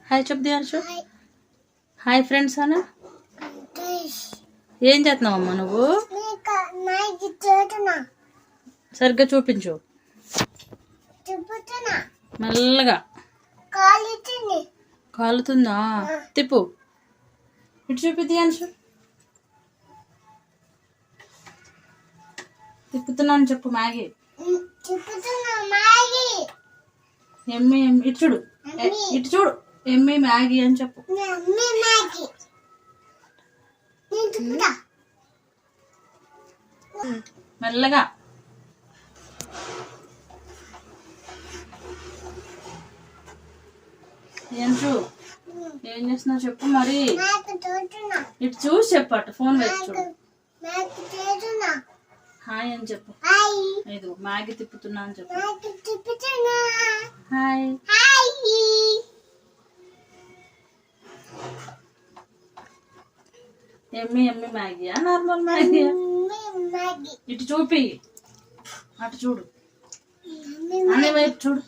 Hi చెప్పు దియాన్షు. Hi friends అన్న. ఏం చేస్తున్నావమ్మా నువ్వు? సరిగ్గా చూపించు. మెల్లగా. కాలుతుందా? తిప్పు. ఇటు చూపి దియాన్షు. తిప్పుతున్నాను చెప్పు. మ్యాగీ ఎమ్మి ఇటు చూడు, ఇటు చూడు. ఎమ్మి మ్యాగీ అని చెప్పు. మెల్లగా. ఏంచు ఏం చేస్తున్నావు చెప్పు మరి. ఇటు చూసి చెప్పు. అటు ఫోన్ వేసి చూడు. హాయ్ అని చెప్పు. ఇది మ్యాగీ తిప్పుతున్నా అని చెప్పు. హాయ్. ఎమ్మి ఎమ్మి మ్యాగీయా నార్మల్ మ్యాగీయా? ఇటు చూపి. అటు చూడు. అనే వైపు చూడు.